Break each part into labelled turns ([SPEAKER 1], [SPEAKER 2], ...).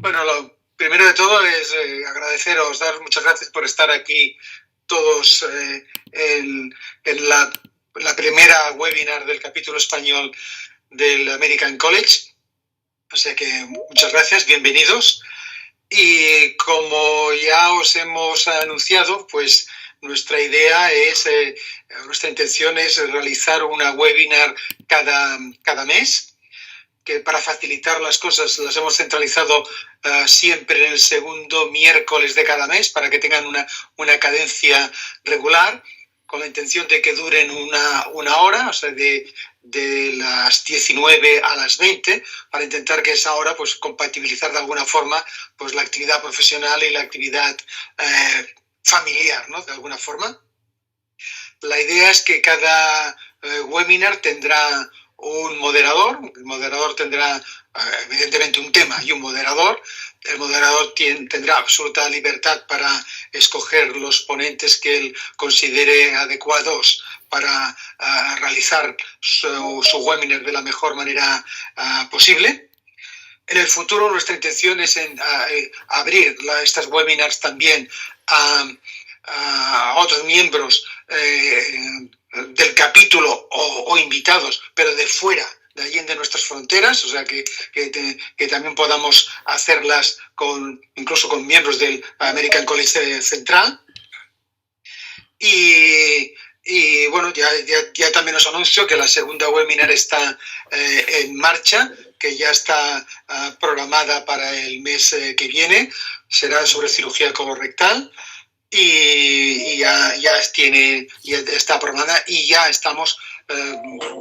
[SPEAKER 1] Bueno, lo primero de todo es agradeceros, daros muchas gracias por estar aquí todos en la primera webinar del capítulo español del American College. O sea que muchas gracias, bienvenidos. Y como ya os hemos anunciado, pues nuestra idea es, nuestra intención es realizar una webinar cada mes, que para facilitar las cosas las hemos centralizado siempre en el segundo miércoles de cada mes para que tengan una cadencia regular, con la intención de que duren una hora, o sea, de las 19 a las 20, para intentar que esa hora, pues, compatibilizar de alguna forma, pues, la actividad profesional y la actividad familiar, ¿no? De alguna forma. La idea es que cada webinar tendrá un moderador. El moderador tendrá evidentemente un tema y un moderador. El moderador tendrá absoluta libertad para escoger los ponentes que él considere adecuados para realizar su webinar de la mejor manera posible. En el futuro nuestra intención es abrir estas webinars también a otros miembros del capítulo o invitados, pero de fuera, de allende nuestras fronteras, o sea que también podamos hacerlas incluso con miembros del American College Central. Y bueno, ya también os anuncio que la segunda webinar está en marcha, que ya está programada para el mes que viene. Será sobre cirugía colorectal. Y ya está programada y ya estamos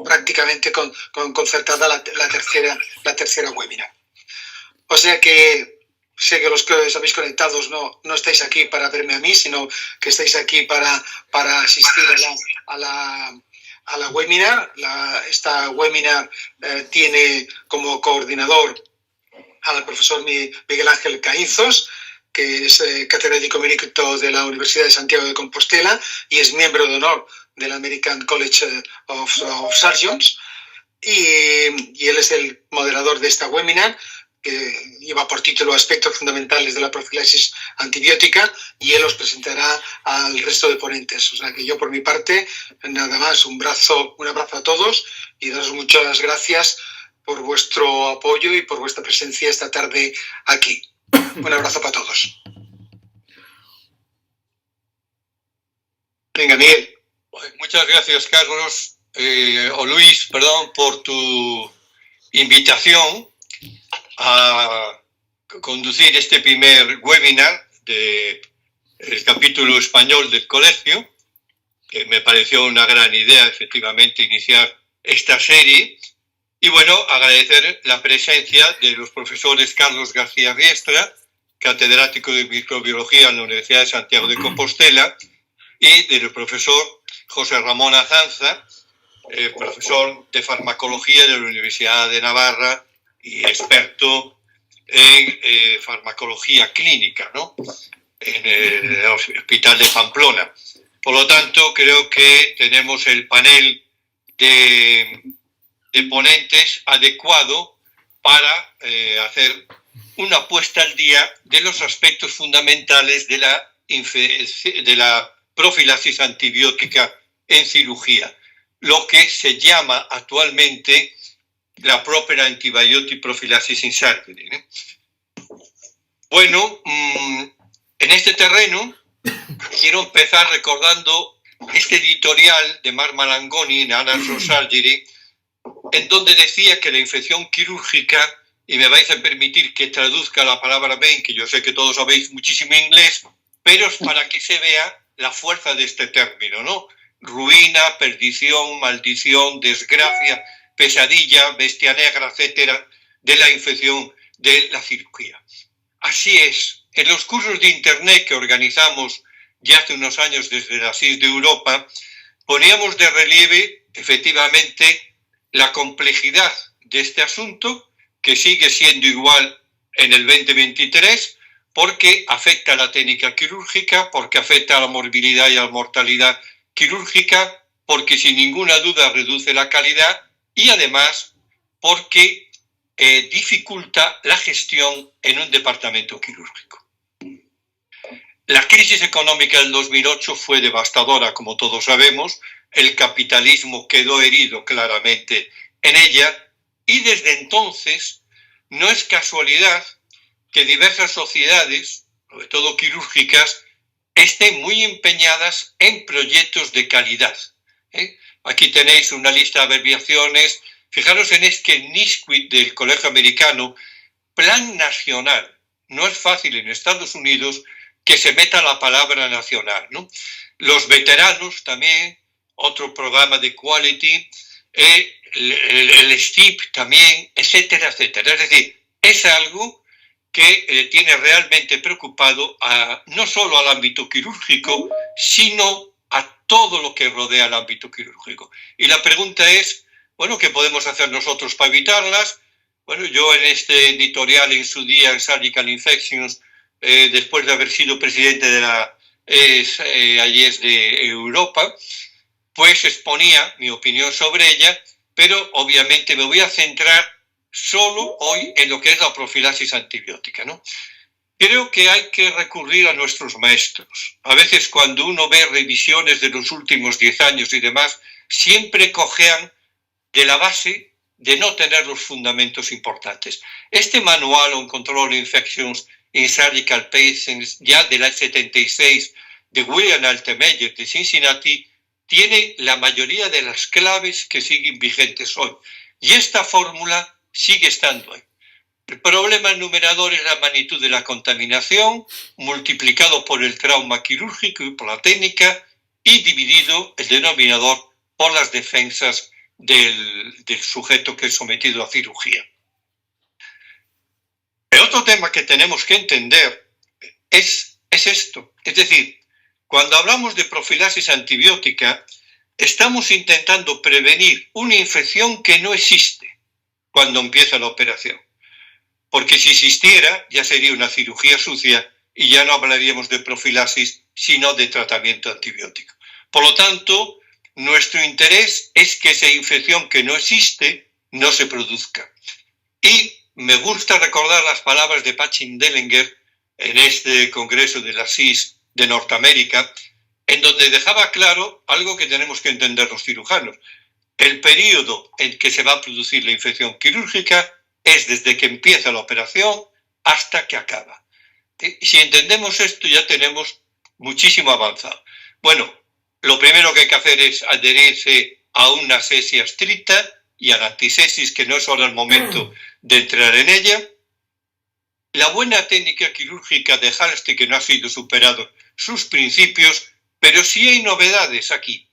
[SPEAKER 1] prácticamente concertada la tercera webinar. O sea que sé que los que os habéis conectado no estáis aquí para verme a mí, sino que estáis aquí para asistir a la webinar. Esta webinar tiene como coordinador al profesor Miguel Ángel Caínzos, que es catedrático emérito de la Universidad de Santiago de Compostela y es miembro de honor del American College of Surgeons. Y él es el moderador de esta webinar, que lleva por título Aspectos fundamentales de la profilaxis antibiótica, y él os presentará al resto de ponentes. O sea que yo, por mi parte, nada más, un abrazo a todos y daros muchas gracias por vuestro apoyo y por vuestra presencia esta tarde aquí. Un abrazo para todos. Venga, Miguel.
[SPEAKER 2] Muchas gracias, Carlos, o Luis, perdón, por tu invitación a conducir este primer webinar del capítulo español del colegio. Me pareció una gran idea, efectivamente, iniciar esta serie. Y bueno, agradecer la presencia de los profesores Carlos García Riestra, catedrático de microbiología en la Universidad de Santiago de Compostela, y del profesor José Ramón Azanza, profesor de farmacología de la Universidad de Navarra y experto en farmacología clínica, ¿no?, en el Hospital de Pamplona. Por lo tanto, creo que tenemos el panel de ponentes adecuado para hacer una puesta al día de los aspectos fundamentales de la profilaxis antibiótica en cirugía, lo que se llama actualmente la Proper Antibiotic Prophylaxis in Surgery. Bueno, en este terreno quiero empezar recordando este editorial de Mark Malangoni en Annals of Surgery, en donde decía que la infección quirúrgica, y me vais a permitir que traduzca la palabra pain, que yo sé que todos sabéis muchísimo inglés, pero es para que se vea la fuerza de este término, ¿no? Ruina, perdición, maldición, desgracia, pesadilla, bestia negra, etcétera, de la infección de la cirugía. Así es. En los cursos de internet que organizamos ya hace unos años desde la CIS de Europa, poníamos de relieve, efectivamente, la complejidad de este asunto, que sigue siendo igual en el 2023, porque afecta a la técnica quirúrgica, porque afecta a la morbilidad y a la mortalidad quirúrgica, porque sin ninguna duda reduce la calidad y además porque dificulta la gestión en un departamento quirúrgico. La crisis económica del 2008 fue devastadora, como todos sabemos. El capitalismo quedó herido claramente en ella y desde entonces no es casualidad que diversas sociedades, sobre todo quirúrgicas, estén muy empeñadas en proyectos de calidad. Aquí tenéis una lista de abreviaciones. Fijaros en este NISQID del Colegio Americano, Plan Nacional. No es fácil en Estados Unidos que se meta la palabra nacional, ¿no? Los veteranos también, otro programa de quality, el STIP también, etcétera, etcétera. Es decir, es algo que tiene realmente preocupado no solo al ámbito quirúrgico, sino a todo lo que rodea el ámbito quirúrgico. Y la pregunta es, bueno, ¿qué podemos hacer nosotros para evitarlas? Bueno, yo en este editorial en su día en Surgical Infections, después de haber sido presidente de la AIES de Europa, pues exponía mi opinión sobre ella, pero obviamente me voy a centrar solo hoy en lo que es la profilaxis antibiótica, ¿no? Creo que hay que recurrir a nuestros maestros. A veces cuando uno ve revisiones de los últimos 10 años y demás, siempre cojean de la base de no tener los fundamentos importantes. Este manual on Control Infections in Surgical Patients, ya de la 76, de William Altemeyer de Cincinnati, tiene la mayoría de las claves que siguen vigentes hoy. Y esta fórmula sigue estando ahí. El problema numerador es la magnitud de la contaminación, multiplicado por el trauma quirúrgico y por la técnica, y dividido el denominador por las defensas del sujeto que es sometido a cirugía. El otro tema que tenemos que entender es esto. Es decir, cuando hablamos de profilaxis antibiótica, estamos intentando prevenir una infección que no existe cuando empieza la operación. Porque si existiera, ya sería una cirugía sucia y ya no hablaríamos de profilaxis, sino de tratamiento antibiótico. Por lo tanto, nuestro interés es que esa infección que no existe no se produzca. Y me gusta recordar las palabras de Pachín Dellinger en este congreso de la SIS de Norteamérica, en donde dejaba claro algo que tenemos que entender los cirujanos. El periodo en que se va a producir la infección quirúrgica es desde que empieza la operación hasta que acaba. Y si entendemos esto, ya tenemos muchísimo avanzado. Bueno, lo primero que hay que hacer es adherirse a una asepsia estricta y a la antisepsis, que no es ahora el momento de entrar en ella. La buena técnica quirúrgica de Halsted, que no ha sido superado sus principios, pero sí hay novedades aquí.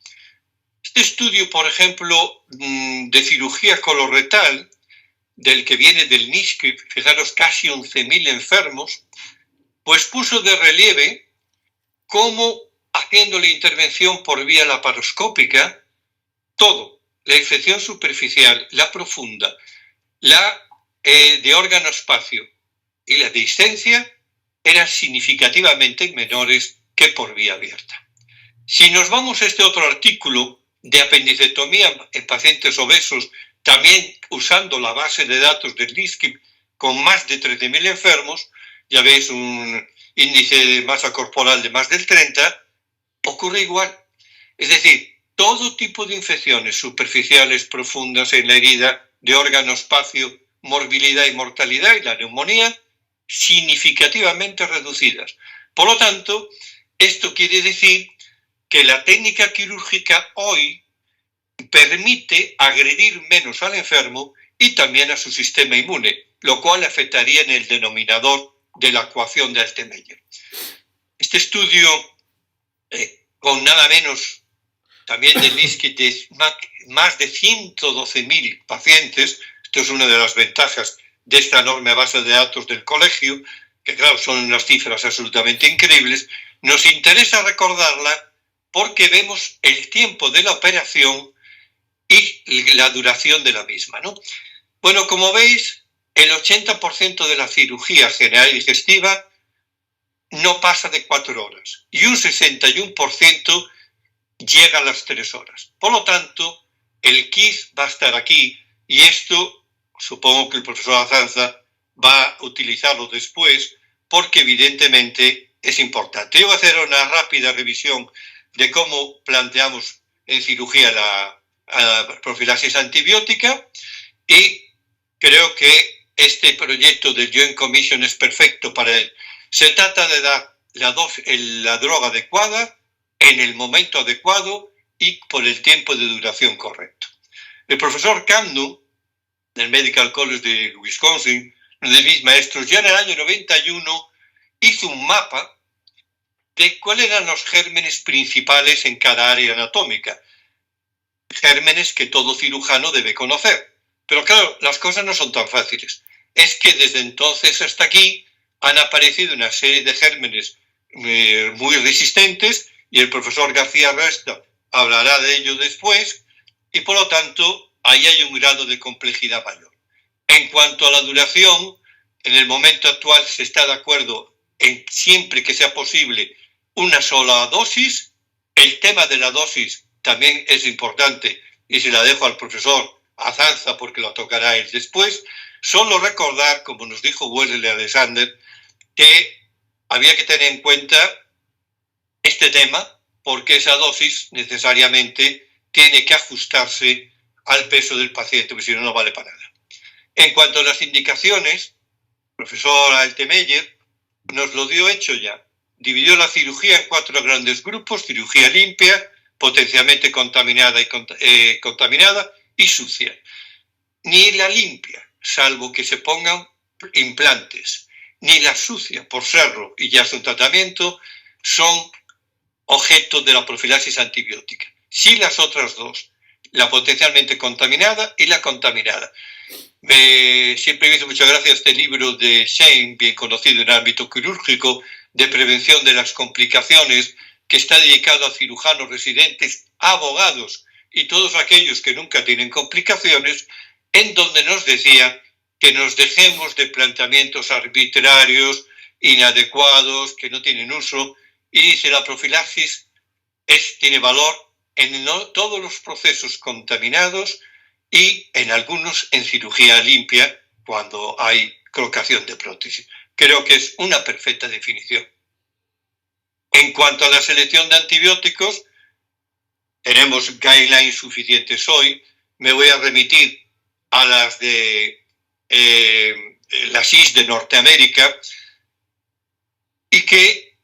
[SPEAKER 2] Este estudio, por ejemplo, de cirugía colorectal, del que viene del NISQID, fijaros, casi 11.000 enfermos, pues puso de relieve cómo, haciendo la intervención por vía laparoscópica, todo, la infección superficial, la profunda, la de órgano-espacio y la de discencia, eran significativamente menores que por vía abierta. Si nos vamos a este otro artículo de apendicectomía en pacientes obesos, también usando la base de datos del NISQID con más de 13.000 enfermos, ya veis un índice de masa corporal de más del 30, ocurre igual. Es decir, todo tipo de infecciones superficiales profundas en la herida de órgano-espacio, morbilidad y mortalidad y la neumonía, significativamente reducidas. Por lo tanto, esto quiere decir que la técnica quirúrgica hoy permite agredir menos al enfermo y también a su sistema inmune, lo cual afectaría en el denominador de la ecuación de Altemeyer. Este estudio, con nada menos también del NISQID, de más de 112.000 pacientes, esto es una de las ventajas de esta enorme base de datos del colegio, que claro, son unas cifras absolutamente increíbles, nos interesa recordarla porque vemos el tiempo de la operación y la duración de la misma, ¿no? Bueno, como veis, el 80% de la cirugía general y digestiva no pasa de 4 horas y un 61% llega a las 3 horas. Por lo tanto, el KISS va a estar aquí y esto supongo que el profesor Azanza va a utilizarlo después, porque evidentemente es importante. Yo voy a hacer una rápida revisión de cómo planteamos en cirugía la profilaxis antibiótica, y creo que este proyecto del Joint Commission es perfecto para él. Se trata de dar la droga adecuada en el momento adecuado y por el tiempo de duración correcto. El profesor Camden, del Medical College de Wisconsin, uno de mis maestros, ya en el año 91 hizo un mapa de cuáles eran los gérmenes principales en cada área anatómica. Gérmenes que todo cirujano debe conocer. Pero claro, las cosas no son tan fáciles. Es que desde entonces hasta aquí han aparecido una serie de gérmenes muy resistentes, y el profesor García Resta hablará de ello después, y por lo tanto ahí hay un grado de complejidad mayor. En cuanto a la duración, en el momento actual se está de acuerdo en, siempre que sea posible, una sola dosis. El tema de la dosis también es importante y se la dejo al profesor Azanza porque lo tocará él después. Solo recordar, como nos dijo Wesley Alexander, que había que tener en cuenta este tema porque esa dosis necesariamente tiene que ajustarse al peso del paciente, porque si no, no vale para nada. En cuanto a las indicaciones, el profesor Altemeyer nos lo dio hecho ya. Dividió la cirugía en 4 grandes grupos: cirugía limpia, potencialmente contaminada y sucia. Ni la limpia, salvo que se pongan implantes, ni la sucia, por serlo y ya su tratamiento, son objeto de la profilaxis antibiótica. Sí, las otras dos, la potencialmente contaminada y la contaminada. Siempre me hizo mucha gracia este libro de Shane, bien conocido en el ámbito quirúrgico, de prevención de las complicaciones, que está dedicado a cirujanos residentes, abogados y todos aquellos que nunca tienen complicaciones, en donde nos decía que nos dejemos de planteamientos arbitrarios, inadecuados, que no tienen uso, y dice: la profilaxis tiene valor en todos los procesos contaminados y en algunos en cirugía limpia cuando hay colocación de prótesis. Creo que es una perfecta definición. En cuanto a la selección de antibióticos, tenemos guidelines suficientes hoy. Me voy a remitir a las de la SIS de Norteamérica, y que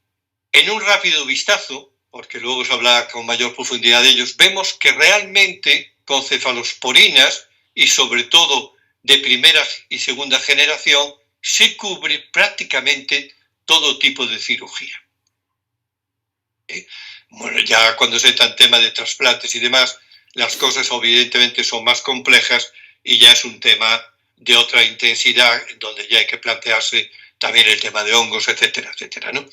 [SPEAKER 2] en un rápido vistazo, porque luego se habla con mayor profundidad de ellos, vemos que realmente con cefalosporinas y sobre todo de primera y segunda generación se cubre prácticamente todo tipo de cirugía. Bueno, ya cuando se trata en tema de trasplantes y demás, las cosas evidentemente son más complejas y ya es un tema de otra intensidad, donde ya hay que plantearse también el tema de hongos, etcétera, etcétera, ¿no?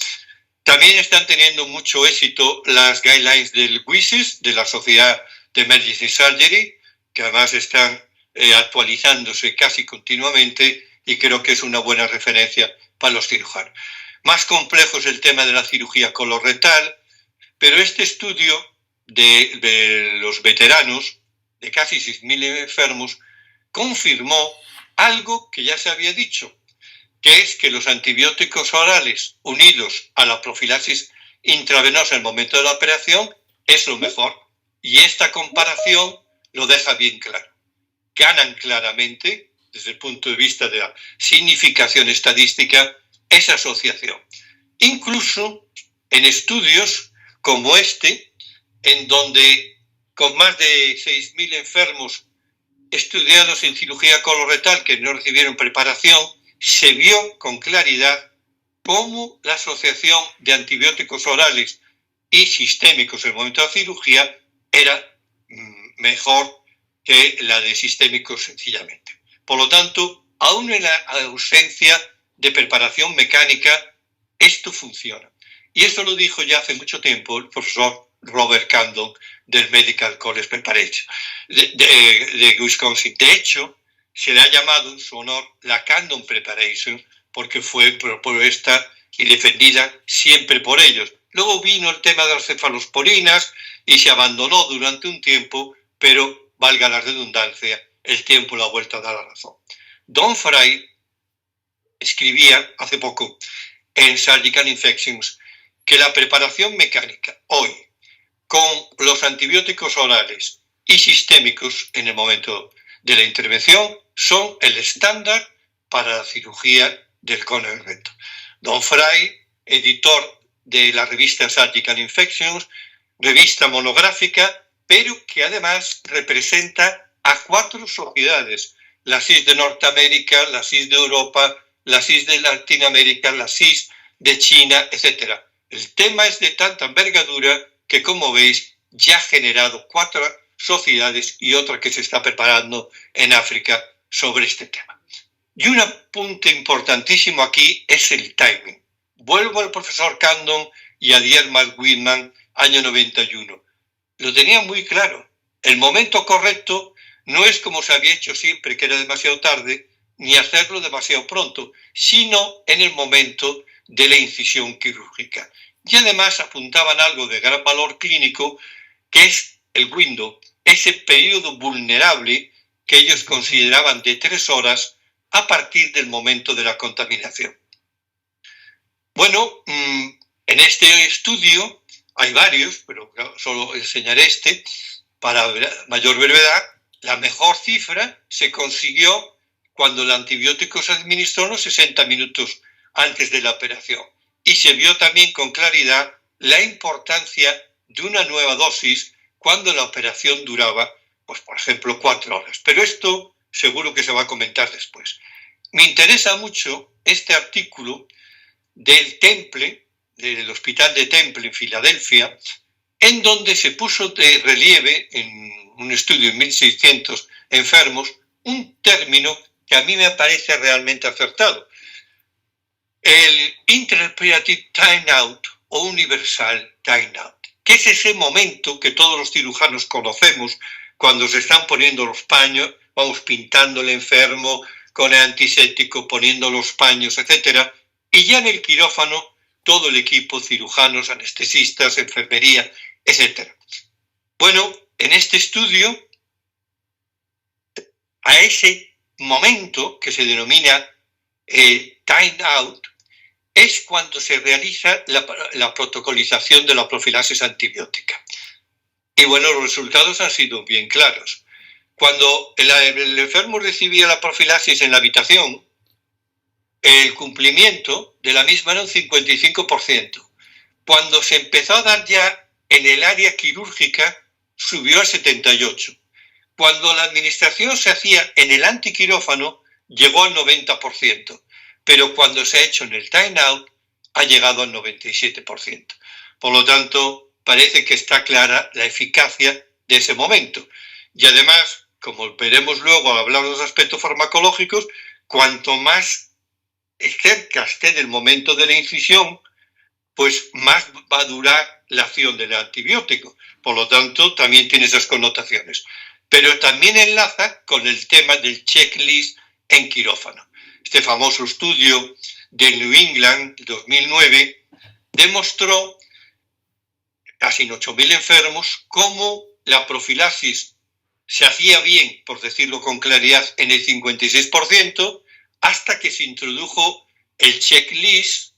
[SPEAKER 2] También están teniendo mucho éxito las guidelines del WISIS, de la Sociedad de Emergency Surgery, que además están actualizándose casi continuamente, y creo que es una buena referencia para los cirujanos. Más complejo es el tema de la cirugía colorectal, pero este estudio de los veteranos, de casi 6.000 enfermos, confirmó algo que ya se había dicho, que es que los antibióticos orales unidos a la profilaxis intravenosa en el momento de la operación es lo mejor. Y esta comparación lo deja bien claro. Ganan claramente, desde el punto de vista de la significación estadística, esa asociación. Incluso en estudios como este, en donde con más de 6.000 enfermos estudiados en cirugía colorectal que no recibieron preparación, se vio con claridad cómo la asociación de antibióticos orales y sistémicos en el momento de la cirugía era mejor que la de sistémicos sencillamente. Por lo tanto, aún en la ausencia de preparación mecánica, esto funciona. Y esto lo dijo ya hace mucho tiempo el profesor Robert Camden del Medical College Preparation de Wisconsin. De hecho, se le ha llamado en su honor la Camden Preparation porque fue propuesta y defendida siempre por ellos. Luego vino el tema de las cefalosporinas y se abandonó durante un tiempo, pero valga la redundancia, el tiempo la vuelta da la razón. Don Fry escribía hace poco en Surgical Infections que la preparación mecánica hoy con los antibióticos orales y sistémicos en el momento de la intervención son el estándar para la cirugía del cono del recto. Don Fry, editor de la revista Surgical Infections, revista monográfica, pero que además representa a 4 sociedades: la CIS de Norteamérica, la CIS de Europa, la CIS de Latinoamérica, la CIS de China, etc. El tema es de tanta envergadura que, como veis, ya ha generado 4 sociedades y otra que se está preparando en África sobre este tema. Y un apunte importantísimo aquí es el timing. Vuelvo al profesor Candon y a Dietmar Wittmann, año 91. Lo tenía muy claro. El momento correcto no es como se había hecho siempre, que era demasiado tarde, ni hacerlo demasiado pronto, sino en el momento de la incisión quirúrgica. Y además apuntaban algo de gran valor clínico, que es el window, ese periodo vulnerable que ellos consideraban de 3 horas a partir del momento de la contaminación. Bueno, en este estudio hay varios, pero solo enseñaré este para mayor brevedad. La mejor cifra se consiguió cuando el antibiótico se administró unos 60 minutos antes de la operación. Y se vio también con claridad la importancia de una nueva dosis cuando la operación duraba, pues por ejemplo, 4 horas. Pero esto seguro que se va a comentar después. Me interesa mucho este artículo del Temple, del Hospital de Temple en Filadelfia, en donde se puso de relieve en un estudio de 1.600 enfermos un término que a mí me parece realmente acertado: el Intraoperative Time Out o Universal Time Out, que es ese momento que todos los cirujanos conocemos cuando se están poniendo los paños, vamos pintando al enfermo con el antiséptico, poniendo los paños, etc. Y ya en el quirófano todo el equipo, cirujanos, anestesistas, enfermería, etc. Bueno, en este estudio, a ese momento que se denomina time out, es cuando se realiza la protocolización de la profilaxis antibiótica. Y bueno, los resultados han sido bien claros. Cuando el enfermo recibía la profilaxis en la habitación, el cumplimiento de la misma era un 55%. Cuando se empezó a dar ya en el área quirúrgica, subió a 78%. Cuando la administración se hacía en el antiquirófano, llegó al 90%. Pero cuando se ha hecho en el time out, ha llegado al 97%. Por lo tanto, parece que está clara la eficacia de ese momento. Y además, como veremos luego al hablar de los aspectos farmacológicos, cuanto más cerca esté del momento de la incisión, pues más va a durar la acción del antibiótico. Por lo tanto, también tiene esas connotaciones. Pero también enlaza con el tema del checklist en quirófano. Este famoso estudio de New England, de 2009, demostró, casi en 8.000 enfermos, cómo la profilaxis se hacía bien, por decirlo con claridad, en el 56%, hasta que se introdujo el checklist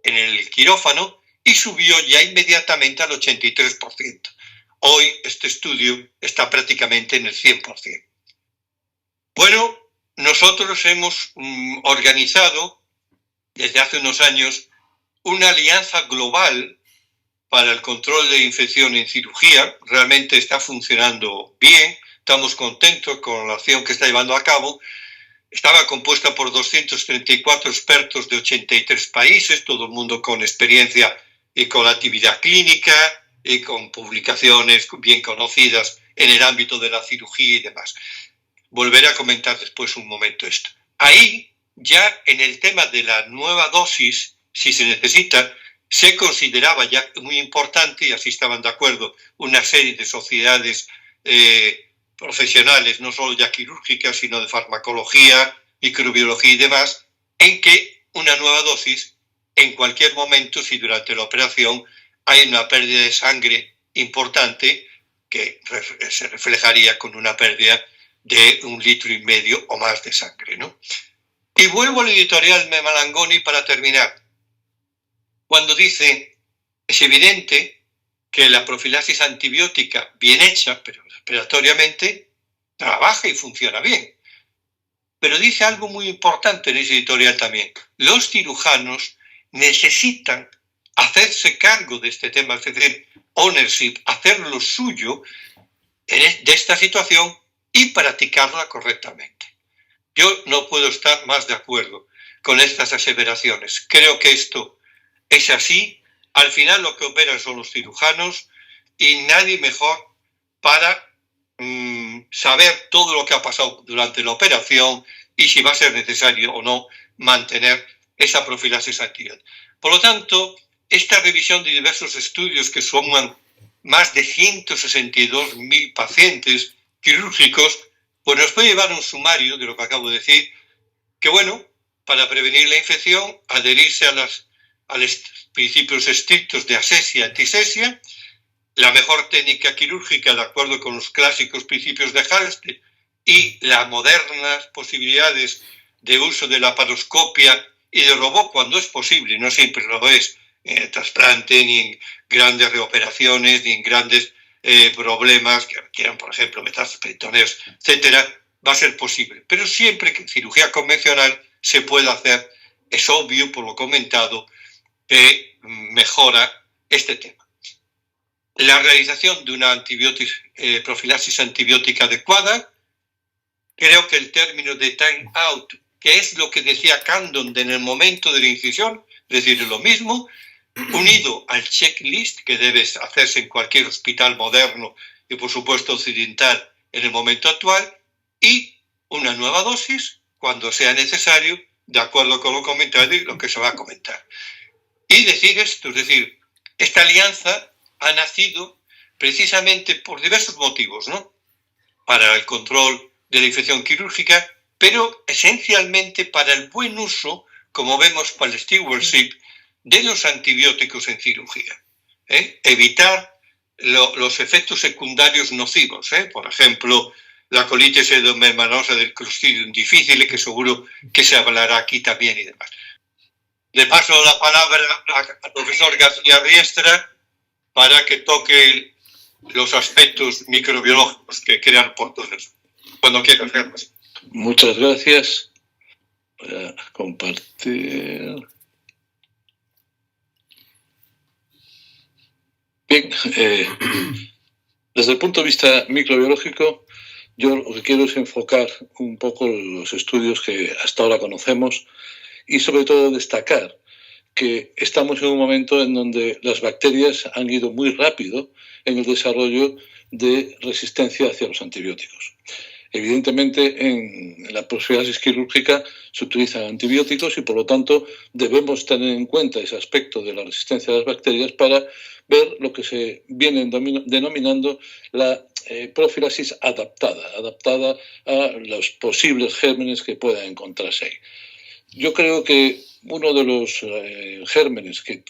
[SPEAKER 2] en el quirófano y subió ya inmediatamente al 83%. Hoy este estudio está prácticamente en el 100%. Bueno, nosotros hemos organizado desde hace unos años una alianza global para el control de infección en cirugía. Realmente está funcionando bien, estamos contentos con la acción que está llevando a cabo. Estaba compuesta por 234 expertos de 83 países, todo el mundo con experiencia y con actividad clínica y con publicaciones bien conocidas en el ámbito de la cirugía y demás. Volveré a comentar después un momento esto. Ahí, ya en el tema de la nueva dosis, si se necesita, se consideraba ya muy importante, y así estaban de acuerdo una serie de sociedades profesionales, no solo ya quirúrgicas, sino de farmacología, microbiología y demás, en que una nueva dosis, en cualquier momento, si durante la operación hay una pérdida de sangre importante, que se reflejaría con una pérdida de 1,5 litros o más de sangre, ¿no? Y vuelvo al editorial de Malangoni para terminar. Cuando dice, es evidente que la profilaxis antibiótica bien hecha, pero respiratoriamente, trabaja y funciona bien. Pero dice algo muy importante en ese editorial también. Los cirujanos necesitan hacerse cargo de este tema, es decir, ownership, hacer lo suyo de esta situación y practicarla correctamente. Yo no puedo estar más de acuerdo con estas aseveraciones. Creo que esto es así. Al final lo que operan son los cirujanos y nadie mejor para saber todo lo que ha pasado durante la operación y si va a ser necesario o no mantener esa profilaxis antibiótica. Por lo tanto, esta revisión de diversos estudios que suman más de 162.000 pacientes quirúrgicos, pues nos puede llevar a un sumario de lo que acabo de decir, que bueno, para prevenir la infección, adherirse a los principios estrictos de asesia y antisesia, la mejor técnica quirúrgica de acuerdo con los clásicos principios de Halsted y las modernas posibilidades de uso de la laparoscopia y de robot cuando es posible, no siempre lo es, en el trasplante, ni en grandes reoperaciones, ni en grandes problemas que requieran, por ejemplo, metástasis peritoneos, etcétera, va a ser posible. Pero siempre que en cirugía convencional se puede hacer, es obvio, por lo comentado, que mejora este tema. La realización de una profilaxis antibiótica adecuada, creo que el término de time out, que es lo que decía Candon en el momento de la incisión, es decir, lo mismo, unido al checklist que debe hacerse en cualquier hospital moderno y, por supuesto, occidental en el momento actual, y una nueva dosis cuando sea necesario, de acuerdo con lo comentado y lo que se va a comentar. Y decir esto, es decir, esta alianza ha nacido precisamente por diversos motivos, ¿no? Para el control de la infección quirúrgica, pero esencialmente para el buen uso, como vemos para el stewardship, de los antibióticos en cirugía. Evitar los efectos secundarios nocivos, por ejemplo, la colitis edematosa del Clostridium difficile, que seguro que se hablará aquí también y demás. Le paso la palabra al profesor García Riestra para que toque los aspectos microbiológicos que crean oportunos, cuando quiera hacerlo.
[SPEAKER 3] Muchas gracias. Voy a compartir. Bien, desde el punto de vista microbiológico, yo lo que quiero es enfocar un poco los estudios que hasta ahora conocemos y sobre todo destacar que estamos en un momento en donde las bacterias han ido muy rápido en el desarrollo de resistencia hacia los antibióticos. Evidentemente, en la profilaxis quirúrgica se utilizan antibióticos y, por lo tanto, debemos tener en cuenta ese aspecto de la resistencia a las bacterias para ver lo que se viene denominando la profilaxis adaptada a los posibles gérmenes que puedan encontrarse ahí. Yo creo que uno de los gérmenes que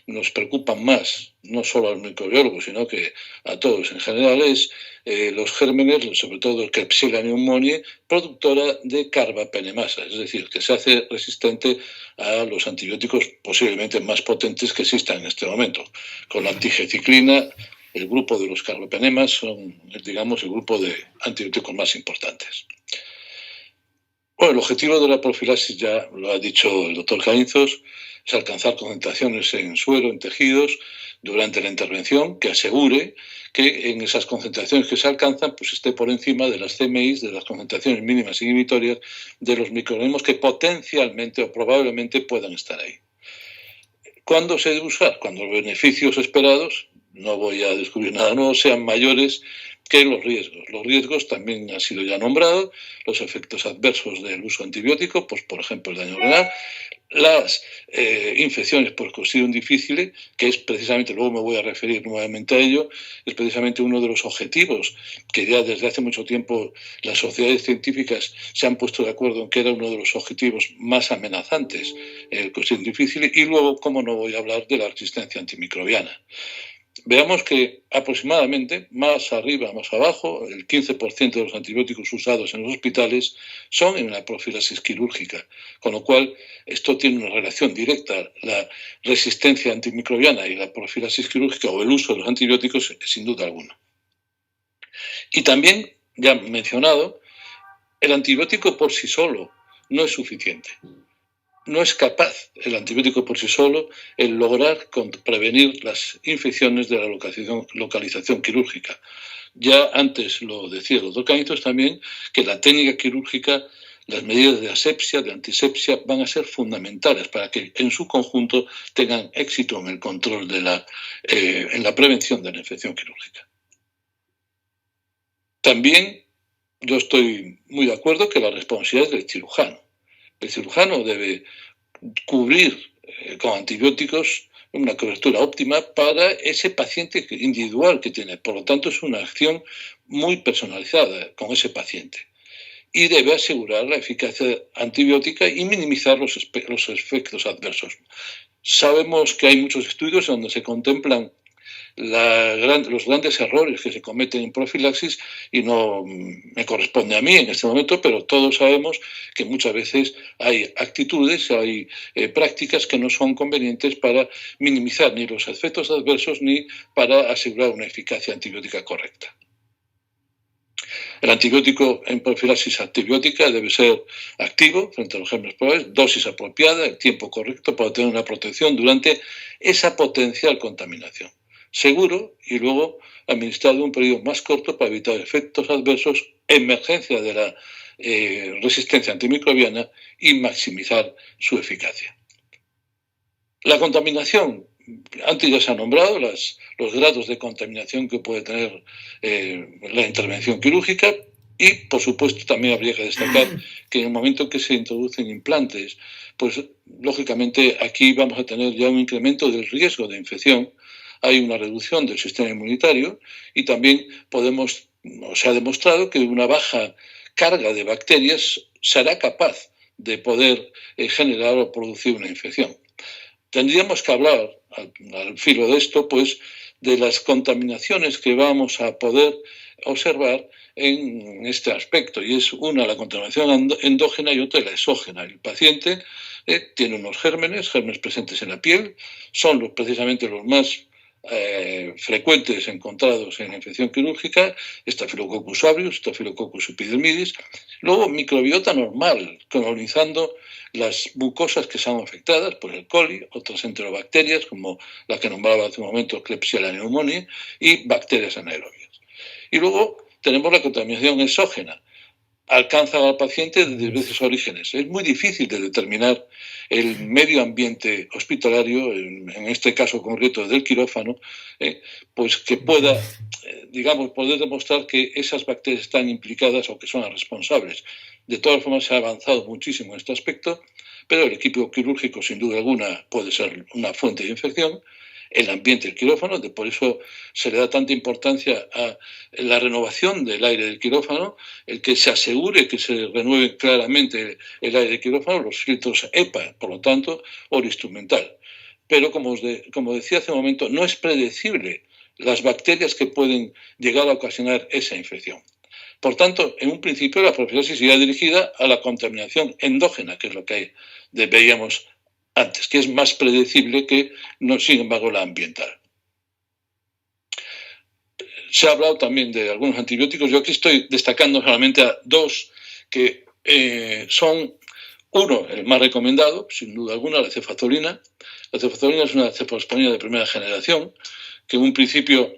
[SPEAKER 3] nos preocupan más, no solo a los microbiólogos, sino que a todos en general, es los gérmenes, sobre todo el Klebsiella pneumoniae, productora de carbapenemasa, es decir, que se hace resistente a los antibióticos posiblemente más potentes que existan en este momento. Con la antigeciclina, el grupo de los carbapenemas son, digamos, el grupo de antibióticos más importantes. Bueno, el objetivo de la profilaxis, ya lo ha dicho el doctor Caínzos, es alcanzar concentraciones en suero, en tejidos, durante la intervención, que asegure que en esas concentraciones que se alcanzan pues esté por encima de las CMIs, de las concentraciones mínimas inhibitorias de los microorganismos que potencialmente o probablemente puedan estar ahí. ¿Cuándo se debe usar? Cuando los beneficios esperados, no voy a descubrir nada nuevo, sean mayores que los riesgos. Los riesgos también han sido ya nombrados, los efectos adversos del uso antibiótico, pues por ejemplo el daño renal, las infecciones por Clostridium difficile, que es precisamente, luego me voy a referir nuevamente a ello, es precisamente uno de los objetivos que ya desde hace mucho tiempo las sociedades científicas se han puesto de acuerdo en que era uno de los objetivos más amenazantes, el Clostridium difficile, y luego, cómo no voy a hablar de la resistencia antimicrobiana. veamos que aproximadamente, más arriba, más abajo, el 15% de los antibióticos usados en los hospitales son en la profilaxis quirúrgica, con lo cual esto tiene una relación directa. La resistencia antimicrobiana y la profilaxis quirúrgica o el uso de los antibióticos, sin duda alguna. Y también, ya mencionado, el antibiótico por sí solo no es suficiente. No es capaz el antibiótico por sí solo en lograr prevenir las infecciones de la localización quirúrgica. Ya antes lo decía el doctor Cañizos también, que la técnica quirúrgica, las medidas de asepsia, de antisepsia, van a ser fundamentales para que en su conjunto tengan éxito en el control en la prevención de la infección quirúrgica. También yo estoy muy de acuerdo que la responsabilidad es del cirujano. El cirujano debe cubrir con antibióticos una cobertura óptima para ese paciente individual que tiene. Por lo tanto, es una acción muy personalizada con ese paciente. Y debe asegurar la eficacia antibiótica y minimizar los efectos adversos. Sabemos que hay muchos estudios donde se contemplan los grandes errores que se cometen en profilaxis y no me corresponde a mí en este momento, pero todos sabemos que muchas veces hay actitudes, hay prácticas que no son convenientes para minimizar ni los efectos adversos ni para asegurar una eficacia antibiótica correcta. El antibiótico en profilaxis antibiótica debe ser activo frente a los gérmenes probables, dosis apropiada, el tiempo correcto para tener una protección durante esa potencial contaminación. Seguro y luego administrado un periodo más corto para evitar efectos adversos, emergencia de la resistencia antimicrobiana y maximizar su eficacia. La contaminación, antes ya se han nombrado los grados de contaminación que puede tener la intervención quirúrgica y, por supuesto, también habría que destacar que en el momento que se introducen implantes, pues lógicamente aquí vamos a tener ya un incremento del riesgo de infección. Hay una reducción del sistema inmunitario y también se ha demostrado que una baja carga de bacterias será capaz de poder generar o producir una infección. Tendríamos que hablar, al filo de esto, pues, de las contaminaciones que vamos a poder observar en este aspecto, y es una la contaminación endógena y otra la exógena. El paciente tiene unos gérmenes presentes en la piel, son precisamente los más frecuentes encontrados en la infección quirúrgica, Staphylococcus aureus, Staphylococcus epidermidis, luego microbiota normal, colonizando las mucosas que son afectadas por el coli, otras enterobacterias como la que nombraba hace un momento, Klebsiella pneumoniae, y bacterias anaerobias. Y luego tenemos la contaminación exógena. Alcanza al paciente de diversos orígenes. Es muy difícil de determinar el medio ambiente hospitalario, en este caso concreto del quirófano, pues que pueda, poder demostrar que esas bacterias están implicadas o que son las responsables. De todas formas, se ha avanzado muchísimo en este aspecto, pero el equipo quirúrgico, sin duda alguna, puede ser una fuente de infección. El ambiente del quirófano, por eso se le da tanta importancia a la renovación del aire del quirófano, el que se asegure que se renueve claramente el aire del quirófano, los filtros EPA, por lo tanto, oro instrumental. Pero, como decía hace un momento, no es predecible las bacterias que pueden llegar a ocasionar esa infección. Por tanto, en un principio la profilaxis iría dirigida a la contaminación endógena, que es lo que veíamos antes, que es más predecible que, no, sin embargo, la ambiental. Se ha hablado también de algunos antibióticos. Yo aquí estoy destacando solamente a dos que son, uno, el más recomendado, sin duda alguna, la cefazolina. La cefazolina es una cefalosporina de primera generación, que en un principio,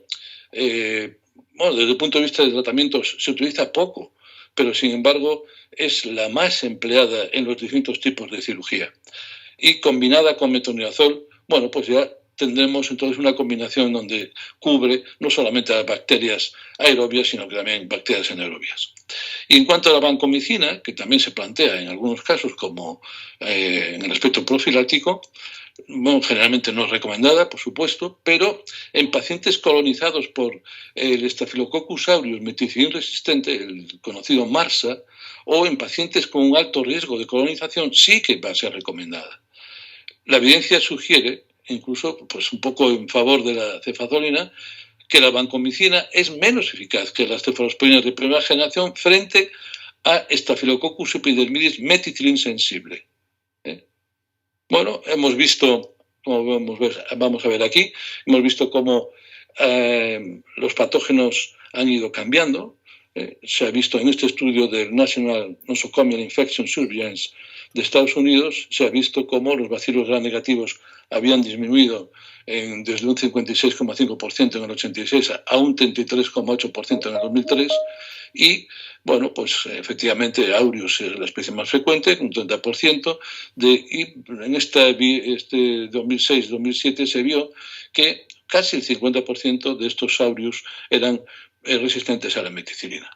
[SPEAKER 3] desde el punto de vista de tratamientos, se utiliza poco, pero sin embargo es la más empleada en los distintos tipos de cirugía. Y combinada con metronidazol, bueno, pues ya tendremos entonces una combinación donde cubre no solamente a las bacterias aerobias, sino que también bacterias anaerobias. Y en cuanto a la vancomicina, que también se plantea en algunos casos como en el aspecto profiláctico, bueno, generalmente no es recomendada, por supuesto, pero en pacientes colonizados por el Staphylococcus aureus meticilin resistente, el conocido MRSA, o en pacientes con un alto riesgo de colonización, sí que va a ser recomendada. La evidencia sugiere, incluso pues un poco en favor de la cefazolina, que la vancomicina es menos eficaz que las cefalosporinas de primera generación frente a Staphylococcus epidermidis meticilin sensible. Bueno, hemos visto, como vamos a ver aquí, hemos visto cómo los patógenos han ido cambiando. Se ha visto en este estudio del National Nosocomial Infection Surveillance de Estados Unidos, se ha visto cómo los bacilos gram negativos habían disminuido desde un 56,5% en el 86 a un 33,8% en el 2003 y, bueno, pues efectivamente aureus es la especie más frecuente, un 30%, y en este 2006-2007 se vio que casi el 50% de estos aureus eran resistentes a la meticilina.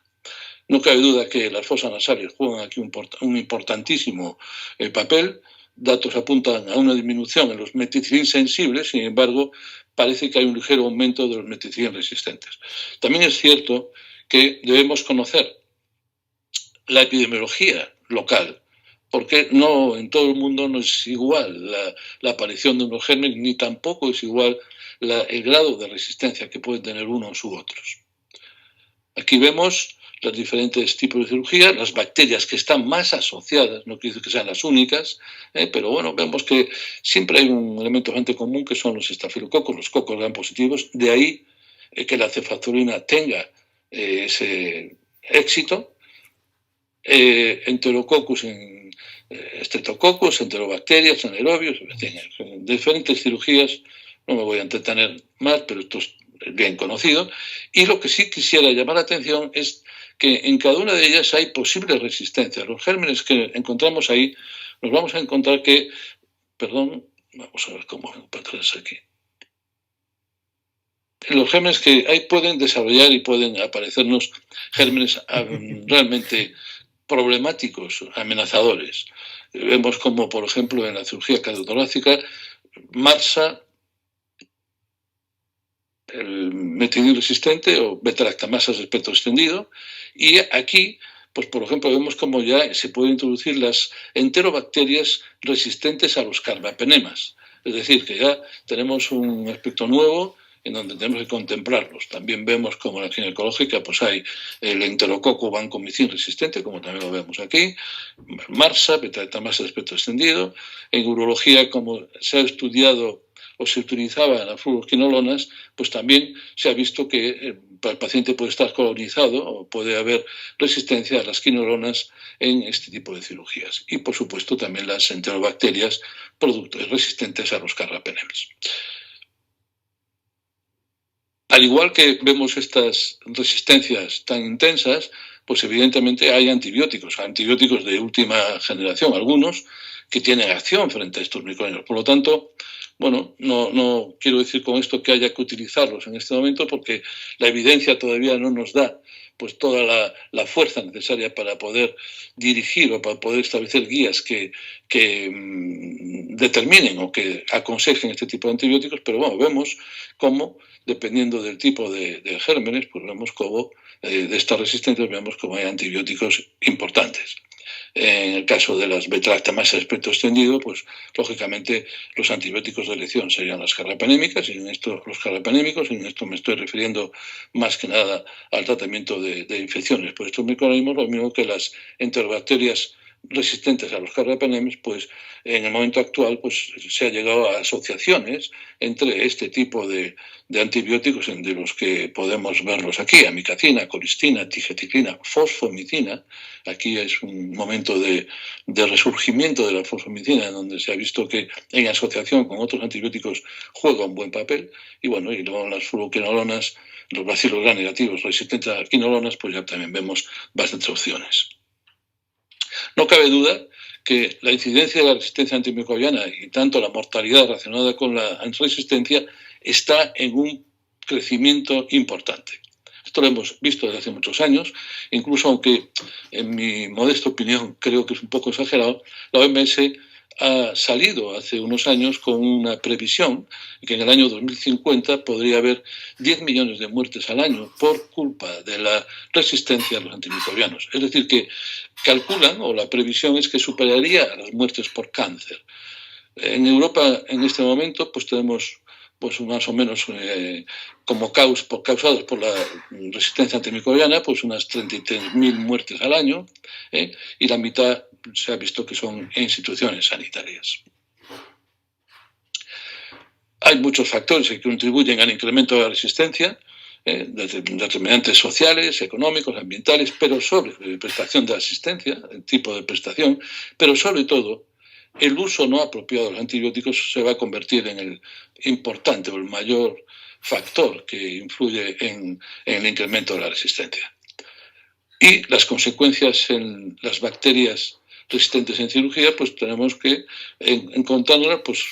[SPEAKER 3] No cabe duda que las fosas nasales juegan aquí un importantísimo papel. Datos apuntan a una disminución en los meticilin sensibles, sin embargo, parece que hay un ligero aumento de los meticilin resistentes. También es cierto que debemos conocer la epidemiología local, porque no en todo el mundo no es igual la aparición de unos gérmenes, ni tampoco es igual el grado de resistencia que pueden tener unos u otros. Aquí vemos los diferentes tipos de cirugía, las bacterias que están más asociadas, no quiere decir que sean las únicas, pero bueno, vemos que siempre hay un elemento bastante común que son los estafilococos, los cocos gram positivos, de ahí que la cefazolina tenga ese éxito. Enterococcus, streptococcus, enterobacterias, anaerobios, en diferentes cirugías, no me voy a entretener más, pero esto es bien conocido. Y lo que sí quisiera llamar la atención es que en cada una de ellas hay posibles resistencias. Los gérmenes que encontramos ahí, nos vamos a encontrar que, vamos a ver cómo para atrás aquí. Los gérmenes que hay pueden desarrollar y pueden aparecernos gérmenes realmente problemáticos, amenazadores. Vemos como, por ejemplo, en la cirugía cardiotorácica, MARSA, el metilin resistente o beta-lactamasas de espectro extendido, y aquí, pues por ejemplo, vemos como ya se pueden introducir las enterobacterias resistentes a los carbapenemas. Es decir, que ya tenemos un aspecto nuevo en donde tenemos que contemplarlos. También vemos como en la ginecológica pues hay el enterococo vancomicin resistente, como también lo vemos aquí, MARSA, beta-lactamasa de espectro extendido. En urología, como se ha estudiado o se utilizaban las fluoroquinolonas, pues también se ha visto que el paciente puede estar colonizado o puede haber resistencia a las quinolonas en este tipo de cirugías. Y, por supuesto, también las enterobacterias resistentes a los carbapenems. Al igual que vemos estas resistencias tan intensas, pues evidentemente hay antibióticos de última generación, algunos que tienen acción frente a estos microorganismos. Por lo tanto, bueno, no quiero decir con esto que haya que utilizarlos en este momento porque la evidencia todavía no nos da pues toda la fuerza necesaria para poder dirigir o para poder establecer guías que determinen o que aconsejen este tipo de antibióticos, pero bueno, vemos cómo, dependiendo del tipo de gérmenes, pues vemos cómo de estas resistencias vemos cómo hay antibióticos importantes. En el caso de las beta-lactamasas de espectro extendido, pues lógicamente los antibióticos de elección serían las carbapenémicas, y en esto los carbapenémicos, y en esto me estoy refiriendo más que nada al tratamiento de infecciones por estos microorganismos, lo mismo que las enterobacterias resistentes a los carbapenems, pues en el momento actual pues se ha llegado a asociaciones entre este tipo de antibióticos, de los que podemos verlos aquí: amicacina, colistina, tigeticlina, fosfomicina. Aquí es un momento de resurgimiento de la fosfomicina, en donde se ha visto que en asociación con otros antibióticos juega un buen papel. Y bueno, y luego las fluoroquinolonas, los bacilos gram negativos resistentes a las quinolonas, pues ya también vemos bastantes opciones. No cabe duda que la incidencia de la resistencia antimicrobiana y tanto la mortalidad relacionada con la resistencia está en un crecimiento importante. Esto lo hemos visto desde hace muchos años, incluso aunque en mi modesta opinión creo que es un poco exagerado, la OMS ha salido hace unos años con una previsión que en el año 2050 podría haber 10 millones de muertes al año por culpa de la resistencia a los antimicrobianos. Es decir, que calculan, o la previsión es que superaría las muertes por cáncer. En Europa, en este momento, pues tenemos pues más o menos causados por la resistencia antimicrobiana, pues unas 33.000 muertes al año, y la mitad se ha visto que son en instituciones sanitarias. Hay muchos factores que contribuyen al incremento de la resistencia, determinantes sociales, económicos, ambientales, pero sobre prestación de asistencia, el tipo de prestación, pero sobre todo el uso no apropiado de los antibióticos se va a convertir en el importante o el mayor factor que influye en el incremento de la resistencia. Y las consecuencias en las bacterias resistentes en cirugía, pues tenemos que encontrarlas, pues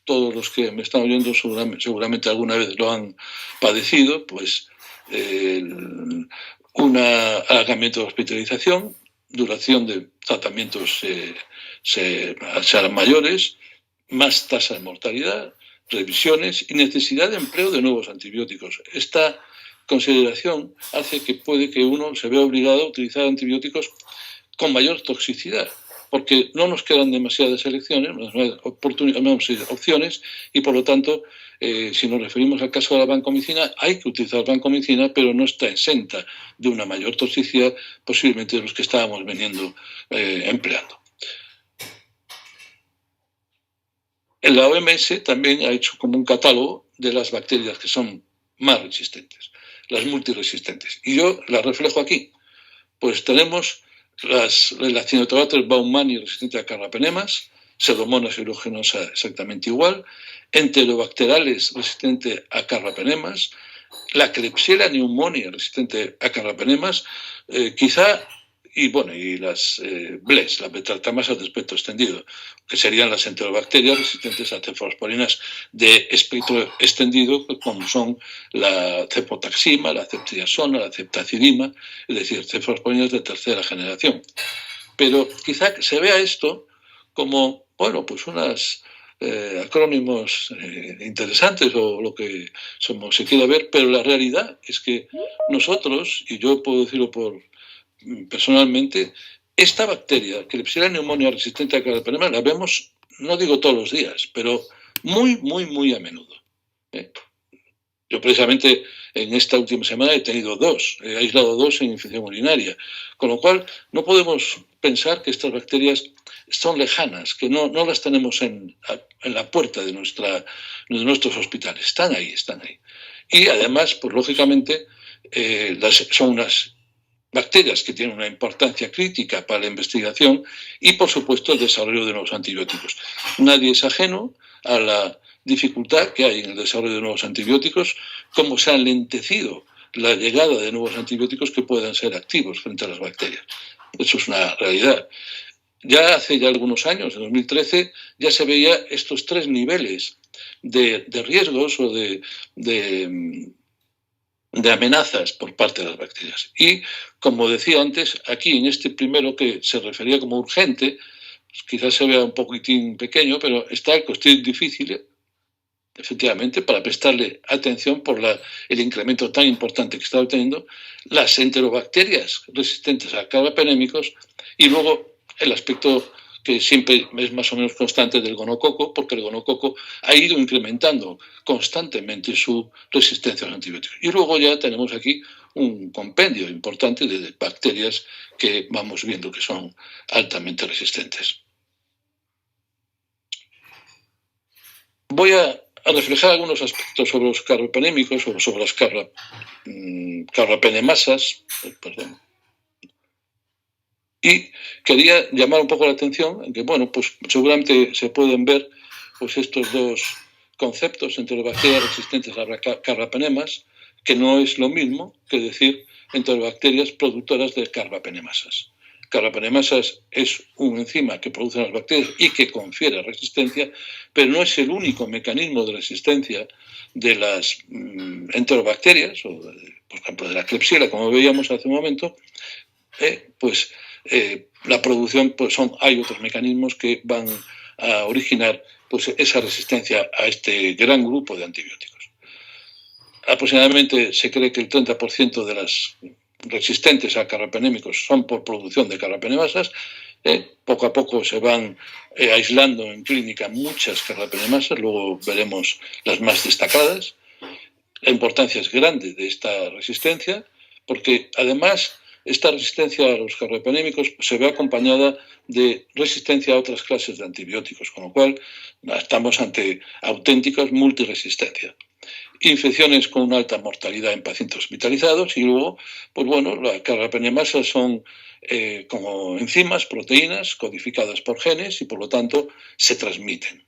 [SPEAKER 3] todos los que me están oyendo seguramente alguna vez lo han padecido, pues un alargamiento de hospitalización, duración de tratamientos serán mayores, más tasa de mortalidad, revisiones y necesidad de empleo de nuevos antibióticos. Esta consideración hace que puede que uno se vea obligado a utilizar antibióticos con mayor toxicidad, porque no nos quedan demasiadas opciones y, por lo tanto, si nos referimos al caso de la vancomicina, hay que utilizar vancomicina, pero no está exenta de una mayor toxicidad, posiblemente de los que estábamos empleando. La OMS también ha hecho como un catálogo de las bacterias que son más resistentes, las multiresistentes. Y yo las reflejo aquí. Pues tenemos las Acinetobacter baumannii resistente a carbapenemas, Pseudomonas aeruginosa exactamente igual, Enterobacterales resistente a carbapenemas, la Klebsiella pneumoniae resistente a carbapenemas, y las BLES, las beta-lactamasas de espectro extendido, que serían las enterobacterias resistentes a cefalosporinas de espectro extendido, como son la cefotaxima, la ceftriaxona, la ceftazidima, es decir, cefalosporinas de tercera generación. Pero quizá se vea esto como, pues unos acrónimos interesantes o lo que se quiera ver, pero la realidad es que nosotros, y yo puedo decirlo personalmente, esta bacteria, Klebsiella pneumoniae resistente a carbapenemas, la vemos, no digo todos los días, pero muy, muy, muy a menudo. Yo precisamente en esta última semana he aislado dos en infección urinaria, con lo cual no podemos pensar que estas bacterias son lejanas, que no las tenemos en la puerta de nuestros hospitales, están ahí. Y además, pues lógicamente, son unas bacterias que tienen una importancia crítica para la investigación y, por supuesto, el desarrollo de nuevos antibióticos. Nadie es ajeno a la dificultad que hay en el desarrollo de nuevos antibióticos, cómo se ha enlentecido la llegada de nuevos antibióticos que puedan ser activos frente a las bacterias. Eso es una realidad. Ya hace algunos años, en 2013, ya se veía estos tres niveles de riesgos o de amenazas por parte de las bacterias. Y, como decía antes, aquí en este primero que se refería como urgente, pues quizás se vea un poquitín pequeño, pero está el cuestión difícil, efectivamente, para prestarle atención por el incremento tan importante que está obteniendo, las enterobacterias resistentes a carbapenémicos y luego el aspecto que siempre es más o menos constante del gonococo, porque el gonococo ha ido incrementando constantemente su resistencia a los antibióticos. Y luego ya tenemos aquí un compendio importante de bacterias que vamos viendo que son altamente resistentes. Voy a reflejar algunos aspectos sobre los carbapenémicos o sobre las carbapenemasas, Y quería llamar un poco la atención en que, pues seguramente se pueden ver pues estos dos conceptos entre las bacterias resistentes a carbapenemas, que no es lo mismo que decir entre las bacterias productoras de carbapenemasas. Carbapenemasas es un enzima que producen las bacterias y que confiere resistencia, pero no es el único mecanismo de resistencia de las enterobacterias, o por ejemplo de la Klebsiella, como veíamos hace un momento, la producción, hay otros mecanismos que van a originar esa resistencia a este gran grupo de antibióticos. Aproximadamente se cree que el 30% de las resistentes a carbapenémicos son por producción de carbapenemasas Poco a poco se van aislando en clínica muchas carbapenemasas, luego veremos las más destacadas. La importancia es grande de esta resistencia, porque además esta resistencia a los carbapenémicos se ve acompañada de resistencia a otras clases de antibióticos, con lo cual estamos ante auténticas multiresistencias. Infecciones con una alta mortalidad en pacientes hospitalizados y luego, pues bueno, las carbapenemasas son como enzimas, proteínas codificadas por genes y por lo tanto se transmiten.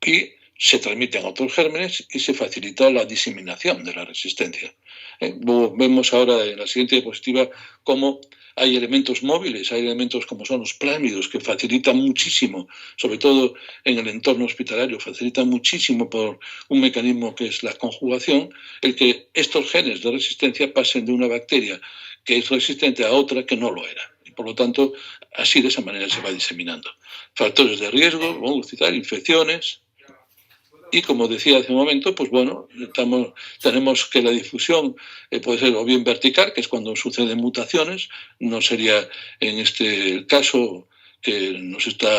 [SPEAKER 3] Y se transmiten a otros gérmenes y se facilita la diseminación de la resistencia. Vemos ahora en la siguiente diapositiva cómo hay elementos móviles, hay elementos como son los plásmidos que facilitan muchísimo, sobre todo en el entorno hospitalario, facilitan muchísimo por un mecanismo que es la conjugación, el que estos genes de resistencia pasen de una bacteria que es resistente a otra que no lo era. Y por lo tanto, así de esa manera se va diseminando. Factores de riesgo, vamos a citar, infecciones. Y como decía hace un momento, pues bueno, tenemos que la difusión puede ser o bien vertical, que es cuando suceden mutaciones, no sería en este caso que nos está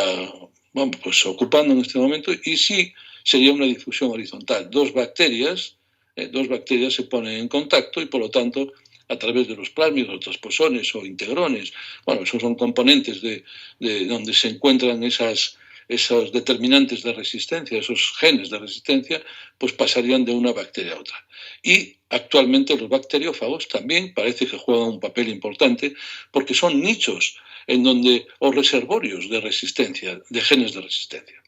[SPEAKER 3] pues ocupando en este momento, y sí sería una difusión horizontal. Dos bacterias se ponen en contacto y por lo tanto a través de los plásmidos, transposones o integrones, bueno, esos son componentes de donde se encuentran esos determinantes de resistencia, esos genes de resistencia, pues pasarían de una bacteria a otra. Y actualmente los bacteriófagos también parece que juegan un papel importante porque son nichos o reservorios de resistencia, de genes de resistencia.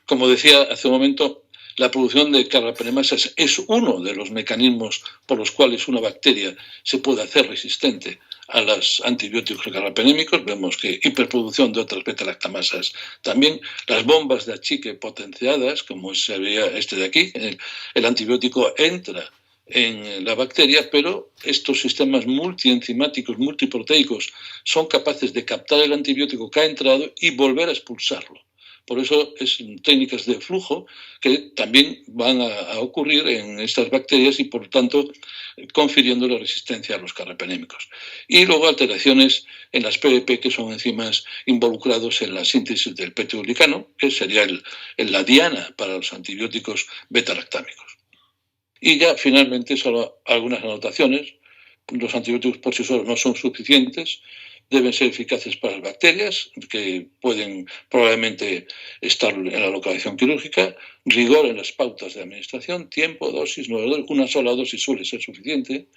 [SPEAKER 3] Como decía hace un momento, la producción de carbapenemasas es uno de los mecanismos por los cuales una bacteria se puede hacer resistente a los antibióticos carbapenémicos. Vemos que hiperproducción de otras beta-lactamasas también, las bombas de achique potenciadas, como se veía de aquí, el antibiótico entra en la bacteria, pero estos sistemas multienzimáticos, multiproteicos, son capaces de captar el antibiótico que ha entrado y volver a expulsarlo. Por eso es técnicas de flujo que también van a ocurrir en estas bacterias y, por tanto, confiriendo la resistencia a los carbapenémicos. Y luego alteraciones en las PBP, que son enzimas involucrados en la síntesis del peptidoglicano, que sería la diana para los antibióticos beta-lactámicos. Y ya, finalmente, solo algunas anotaciones. Los antibióticos por sí solos no son suficientes. Deben ser eficaces para las bacterias, que pueden probablemente estar en la localización quirúrgica, rigor en las pautas de administración, tiempo, dosis, una sola dosis suele ser suficiente,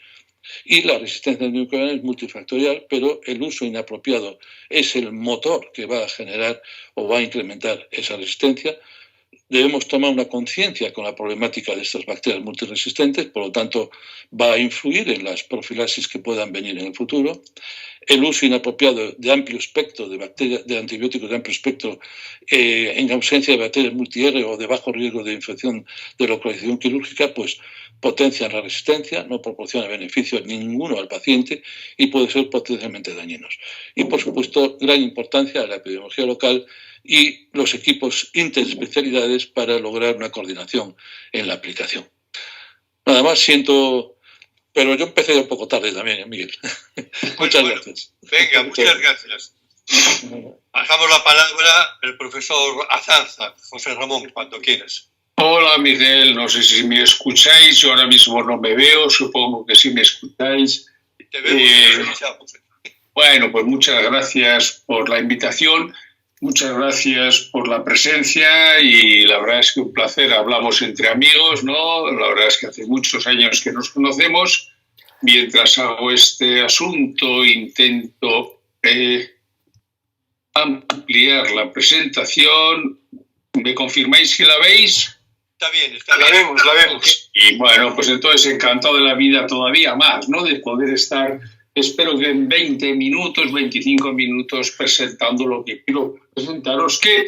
[SPEAKER 3] y la resistencia antimicrobiana es multifactorial, pero el uso inapropiado es el motor que va a generar o va a incrementar esa resistencia. Debemos tomar una conciencia con la problemática de estas bacterias multiresistentes, por lo tanto va a influir en las profilaxis que puedan venir en el futuro. El uso inapropiado de amplio espectro de antibióticos de amplio espectro en ausencia de bacterias multi-R o de bajo riesgo de infección de localización quirúrgica, pues potencian la resistencia, no proporciona beneficio ninguno al paciente y puede ser potencialmente dañinos. Y, por supuesto, gran importancia a la epidemiología local y los equipos interespecialidades para lograr una coordinación en la aplicación. Nada más, pero yo empecé un poco tarde también, Miguel. Muchas gracias.
[SPEAKER 2] Venga, muchas gracias. Dejamos la palabra al profesor Azanza, José Ramón, cuando quieras.
[SPEAKER 4] Hola, Miguel, no sé si me escucháis, yo ahora mismo no me veo, supongo que sí me escucháis.
[SPEAKER 2] Te vemos,
[SPEAKER 4] bueno, pues muchas gracias por la invitación. Muchas gracias por la presencia y la verdad es que un placer. Hablamos entre amigos, ¿no? La verdad es que hace muchos años que nos conocemos. Mientras hago este asunto, intento ampliar la presentación. ¿Me confirmáis que la veis?
[SPEAKER 2] Está bien.
[SPEAKER 1] La vemos.
[SPEAKER 4] Y bueno, pues entonces encantado de la vida todavía más, ¿no? De poder estar, espero que en 20 minutos, 25 minutos presentando lo que quiero presentaros, que,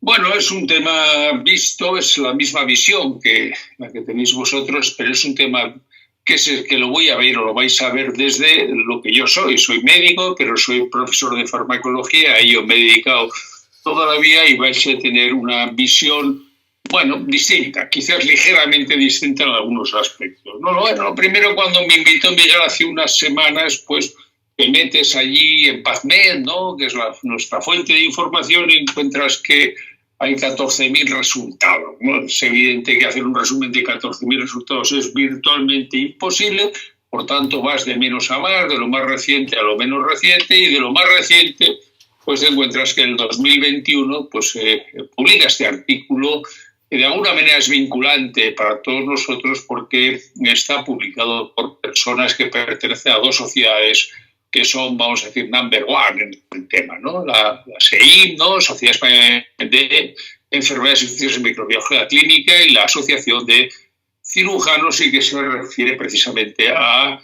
[SPEAKER 4] bueno, es un tema visto, es la misma visión que la que tenéis vosotros, pero es un tema que lo voy a ver o lo vais a ver desde lo que yo soy. Soy médico, pero soy profesor de farmacología y yo me he dedicado toda la vida y vais a tener una visión, bueno, distinta, quizás ligeramente distinta en algunos aspectos. No, bueno, lo primero, cuando me invitó Miguel hace unas semanas, pues te metes allí en PubMed, ¿no?, que es nuestra fuente de información, y encuentras que hay 14.000 resultados, ¿no? Es evidente que hacer un resumen de 14.000 resultados es virtualmente imposible, por tanto vas de menos a más, de lo más reciente a lo menos reciente, y de lo más reciente pues encuentras que en el 2021 pues, publica este artículo que de alguna manera es vinculante para todos nosotros porque está publicado por personas que pertenecen a dos sociedades que son, vamos a decir, number one en el tema, ¿no? La SEIM, ¿no?, Sociedad Española de Enfermedades Infecciosas en Microbiología Clínica, y la Asociación de Cirujanos, y que se refiere precisamente a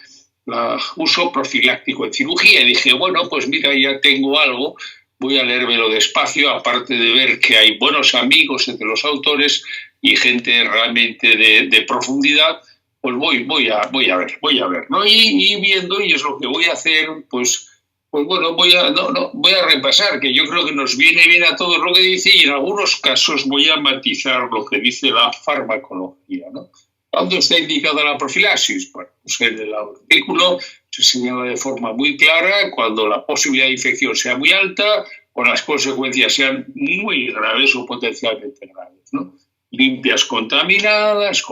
[SPEAKER 4] uso profiláctico en cirugía. Y dije, bueno, pues mira, ya tengo algo, voy a leérmelo despacio, aparte de ver que hay buenos amigos entre los autores y gente realmente de profundidad, pues voy a ver, ¿no? Y viendo, y es lo que voy a hacer, pues bueno, voy a repasar, que yo creo que nos viene bien a todos lo que dice, y en algunos casos voy a matizar lo que dice la farmacología, ¿no? ¿Cuándo está indicada la profilaxis? Bueno, pues en el artículo se señala de forma muy clara cuando la posibilidad de infección sea muy alta o las consecuencias sean muy graves o potencialmente graves, ¿no? Limpias contaminadas,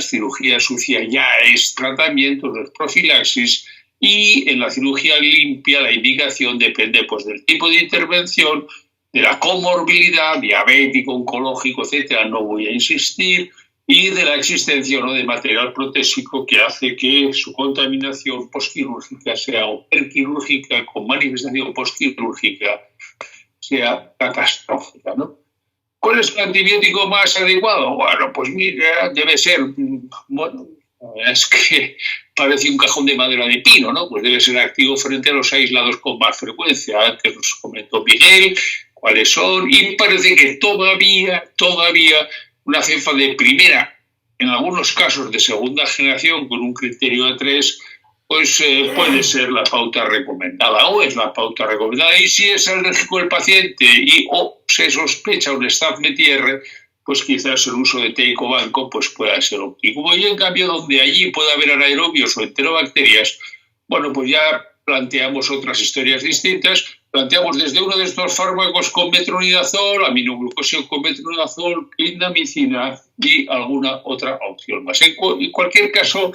[SPEAKER 4] cirugía sucia ya es tratamiento, no es profilaxis, y en la cirugía limpia la indicación depende pues, del tipo de intervención, de la comorbilidad, diabético, oncológico, etcétera, no voy a insistir, y de la existencia o no de material protésico que hace que su contaminación postquirúrgica sea o perquirúrgica con manifestación postquirúrgica sea catastrófica, ¿no? ¿Cuál es el antibiótico más adecuado? Bueno, pues mira, debe ser, bueno, es que parece un cajón de madera de pino, ¿no? Pues debe ser activo frente a los aislados con más frecuencia. Antes nos comentó Miguel cuáles son, y parece que todavía una cepa de primera, en algunos casos de segunda generación, con un criterio A3, pues puede ser la pauta recomendada, o es la pauta recomendada. Y si es alérgico el paciente o se sospecha un Staph-Métier, pues quizás el uso de teicobanco pues pueda ser óptimo. Y en cambio, donde allí puede haber anaerobios o enterobacterias, bueno, pues ya planteamos otras historias distintas. Planteamos desde uno de estos fármacos con metronidazol, aminoglucosio con metronidazol, clindamicina y alguna otra opción más. En cualquier caso,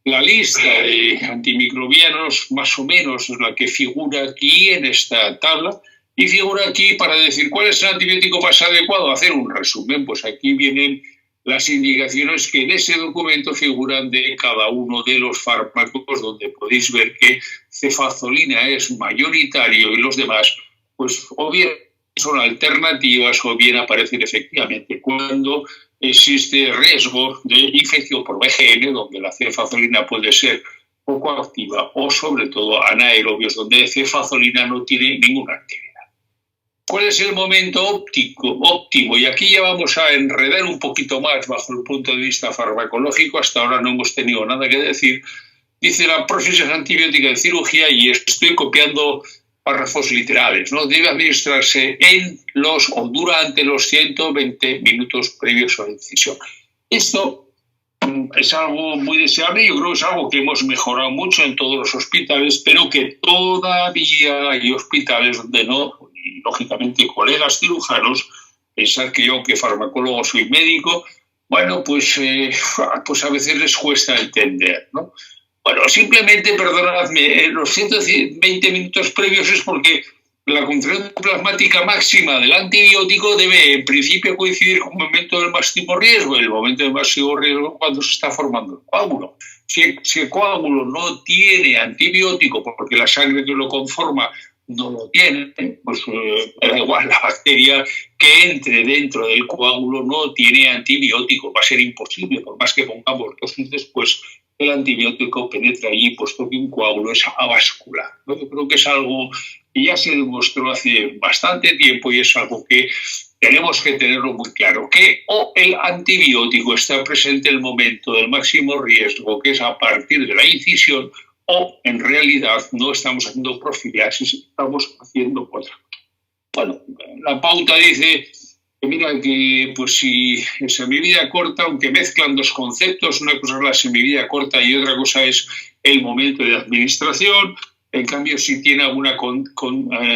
[SPEAKER 4] la lista de antimicrobianos más o menos es la que figura aquí en esta tabla, y figura aquí para decir cuál es el antibiótico más adecuado. Hacer un resumen, pues aquí vienen las indicaciones que en ese documento figuran de cada uno de los fármacos, donde podéis ver que cefazolina es mayoritario y los demás, pues o bien son alternativas o bien aparecen efectivamente cuando existe riesgo de infección por VGN, donde la cefazolina puede ser poco activa, o sobre todo anaerobios, donde cefazolina no tiene ninguna actividad. ¿Cuál es el momento óptimo? Y aquí ya vamos a enredar un poquito más bajo el punto de vista farmacológico. Hasta ahora no hemos tenido nada que decir. Dice la prófisis antibiótica en cirugía, y estoy copiando párrafos literales, ¿no? Debe administrarse en los o durante los 120 minutos previos a la incisión. Esto es algo muy deseable. Yo creo que es algo que hemos mejorado mucho en todos los hospitales, pero que todavía hay hospitales donde no. Y, lógicamente, colegas cirujanos, pensar que yo, aunque farmacólogo, soy médico, bueno, pues a veces les cuesta entender, ¿no? Bueno, simplemente, perdonadme, los 120 minutos previos es porque la concentración plasmática máxima del antibiótico debe, en principio, coincidir con el momento del máximo riesgo. El momento del máximo riesgo cuando se está formando el coágulo. Si el coágulo no tiene antibiótico, porque la sangre que lo conforma no lo tiene, pues da igual, la bacteria que entre dentro del coágulo no tiene antibiótico. Va a ser imposible, por más que pongamos dosis después, el antibiótico penetra allí, puesto que un coágulo es avascular, ¿no? Yo creo que es algo que ya se demostró hace bastante tiempo, y es algo que tenemos que tenerlo muy claro, que o el antibiótico está presente en el momento del máximo riesgo, que es a partir de la incisión, o en realidad no estamos haciendo profilaxis, estamos haciendo otra cosa. Bueno, la pauta dice que mira que pues si en semivida corta, aunque mezclan dos conceptos, una cosa es la semivida corta y otra cosa es el momento de administración, En cambio, si tiene alguna,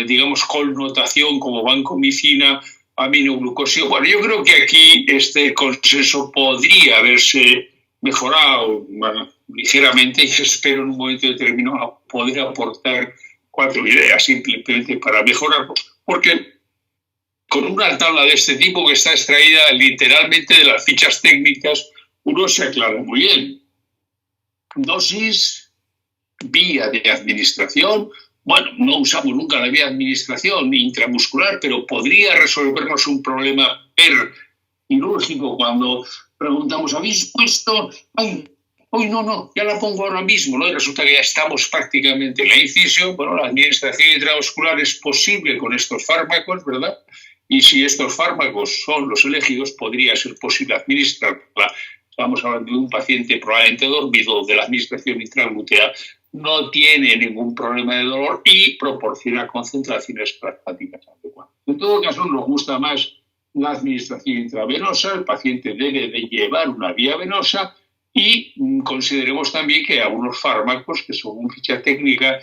[SPEAKER 4] digamos, connotación como vancomicina, aminoglucosio. Bueno, yo creo que aquí este consenso podría haberse mejorado ligeramente y espero en un momento determinado poder aportar 4 ideas simplemente para mejorarlo. Porque con una tabla de este tipo que está extraída literalmente de las fichas técnicas, uno se aclara muy bien. Dosis, vía de administración. Bueno, no usamos nunca la vía de administración ni intramuscular, pero podría resolvernos un problema quirúrgico cuando preguntamos, ¿habéis puesto? Ay, hoy no, ya la pongo ahora mismo, ¿no? Y resulta que ya estamos prácticamente en la incisión. Bueno, la administración intramuscular es posible con estos fármacos, ¿verdad? Y si estos fármacos son los elegidos, podría ser posible administrarla. Estamos hablando de un paciente probablemente dormido, donde la administración intraglútea no tiene ningún problema de dolor y proporciona concentraciones plasmáticas adecuadas. En todo caso, nos gusta más la administración intravenosa. El paciente debe de llevar una vía venosa y consideremos también que algunos fármacos que según ficha técnica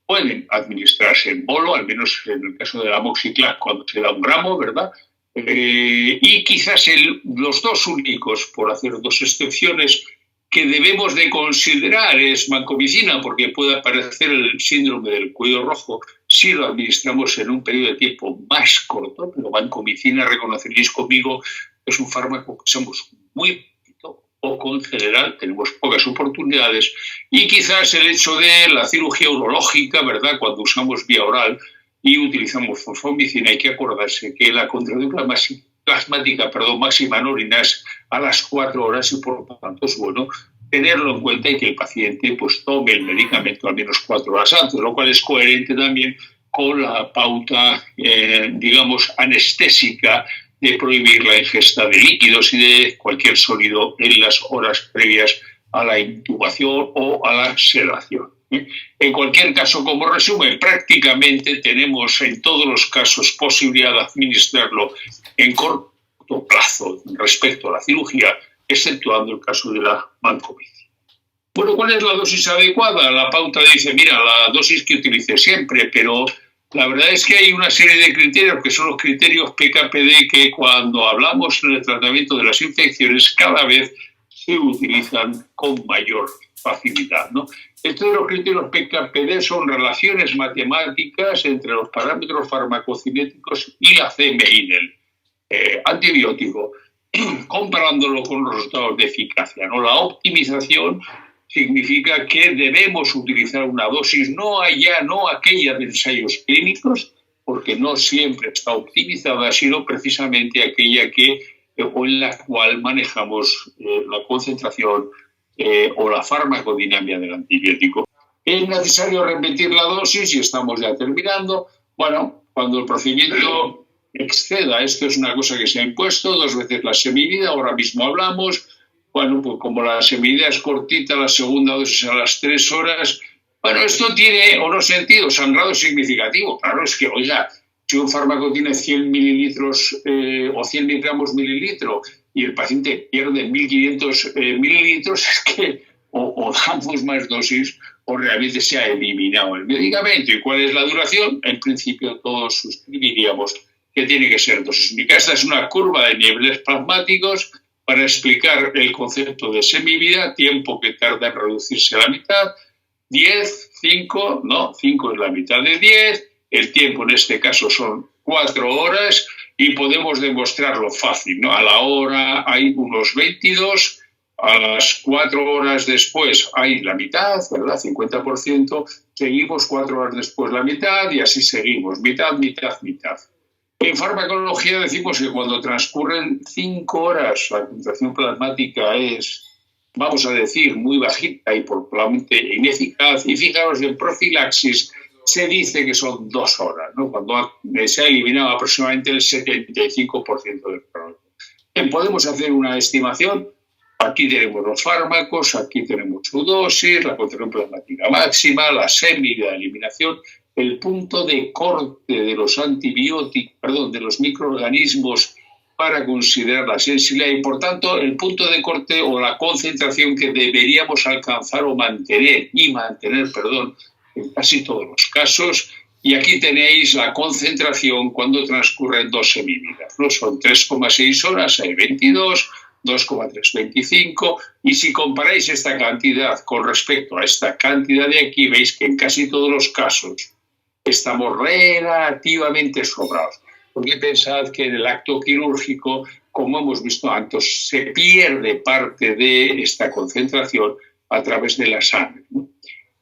[SPEAKER 4] pueden administrarse en bolo, al menos en el caso de la amoxiclav cuando se da 1 gramo, ¿verdad? Y quizás los 2 únicos, por hacer 2 excepciones, que debemos de considerar es vancomicina, porque puede aparecer el síndrome del cuello rojo si lo administramos en un periodo de tiempo más corto, pero vancomicina, reconoceréis conmigo, es un fármaco que usamos muy poco en general, tenemos pocas oportunidades, y quizás el hecho de la cirugía urológica, ¿verdad?, cuando usamos vía oral y utilizamos fosfomicina, hay que acordarse que la contracción plasmática máxima en orina es a las 4 horas y por lo tanto es bueno tenerlo en cuenta y que el paciente pues tome el medicamento al menos 4 horas antes, lo cual es coherente también con la pauta, digamos, anestésica de prohibir la ingesta de líquidos y de cualquier sólido en las horas previas a la intubación o a la sedación. En cualquier caso, como resumen, prácticamente tenemos en todos los casos posibilidad de administrarlo en corto plazo respecto a la cirugía, exceptuando el caso de la vancomicina. Bueno, ¿cuál es la dosis adecuada? La pauta dice, mira, la dosis que utilice siempre, pero la verdad es que hay una serie de criterios que son los criterios PKPD que cuando hablamos en el tratamiento de las infecciones cada vez se utilizan con mayor facilidad, ¿no? Estos de los criterios PKPD son relaciones matemáticas entre los parámetros farmacocinéticos y la CMI del antibiótico, comparándolo con los resultados de eficacia, ¿no? La optimización significa que debemos utilizar una dosis no aquella de ensayos clínicos, porque no siempre está optimizada, sino precisamente aquella o en la cual manejamos la concentración o la farmacodinámica del antibiótico. Es necesario repetir la dosis y estamos ya terminando. Bueno, cuando el procedimiento exceda, esto es una cosa que se ha impuesto, 2 veces la semivida, ahora mismo hablamos. Bueno, pues como la semivida es cortita, la segunda dosis a las 3 horas. Bueno, esto tiene o no sentido, sangrado significativo. Claro, es que, oiga, si un fármaco tiene 100 mililitros o 100 miligramos mililitro y el paciente pierde 1.500 mililitros, es que o damos más dosis o realmente se ha eliminado el medicamento. ¿Y cuál es la duración? En principio todos suscribiríamos que tiene que ser dosísmica. Esta es una curva de niveles plasmáticos para explicar el concepto de semivida, tiempo que tarda en reducirse a la mitad, 10, 5, no, 5 es la mitad de 10, el tiempo en este caso son 4 horas y podemos demostrarlo fácil, ¿no? A la hora hay unos 22, a las 4 horas después hay la mitad, ¿verdad? 50%, seguimos 4 horas después la mitad y así seguimos, mitad, mitad, mitad. En farmacología decimos que cuando transcurren 5 horas la concentración plasmática es, vamos a decir, muy bajita y probablemente ineficaz. Y fijaros, en profilaxis se dice que son 2 horas, ¿no? Cuando se ha eliminado aproximadamente el 75% del problema. Podemos hacer una estimación. Aquí tenemos los fármacos, aquí tenemos su dosis, la concentración plasmática máxima, la semivida de eliminación, el punto de corte de los antibióticos, de los microorganismos para considerar la sensibilidad y, por tanto, el punto de corte o la concentración que deberíamos alcanzar o mantener en casi todos los casos. Y aquí tenéis la concentración cuando transcurren 2 semívidas, ¿no? Son 3,6 horas, hay 22, 2,325. Y si comparáis esta cantidad con respecto a esta cantidad de aquí, veis que en casi todos los casos estamos relativamente sobrados. Porque pensad que en el acto quirúrgico, como hemos visto antes, se pierde parte de esta concentración a través de la sangre, ¿no?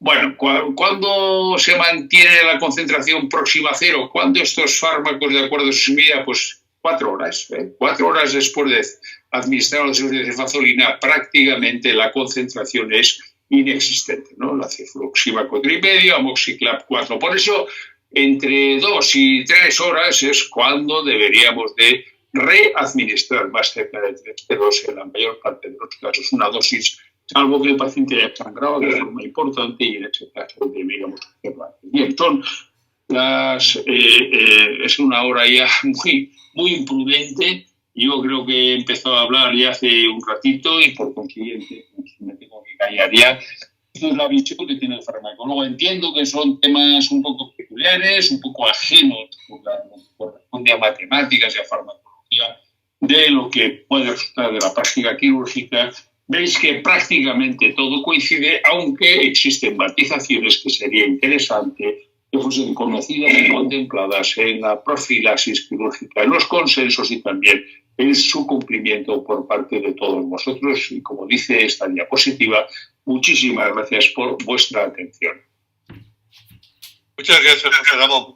[SPEAKER 4] Bueno, ¿cuándo se mantiene la concentración próxima a cero? ¿Cuándo estos fármacos, de acuerdo a su vida? Pues 4 horas. 4 horas después de administrar la dosis de cefazolina, prácticamente la concentración es inexistente, ¿no? La cefaloxiba 4,5, amoxiclap 4. Por eso, entre 2 y 3 horas es cuando deberíamos de readministrar, más cerca de 3 en la mayor parte de los casos, una dosis, salvo que el paciente haya sangrado de forma importante, y en ese caso deberíamos hacerlo antes. Bien, es una hora ya muy imprudente. Yo creo que he empezado a hablar ya hace un ratito y por consiguiente pues, me tengo que callar ya. Esta es la visión que tiene el farmacólogo. Entiendo que son temas un poco peculiares, un poco ajenos por lo que corresponde a matemáticas y a farmacología de lo que puede resultar de la práctica quirúrgica. Veis que prácticamente todo coincide, aunque existen matizaciones que sería interesante que fuesen conocidas y contempladas en la profilaxis quirúrgica, en los consensos y también en su cumplimiento por parte de todos vosotros. Y como dice esta diapositiva, muchísimas gracias por vuestra atención.
[SPEAKER 2] Muchas gracias, José Ramón.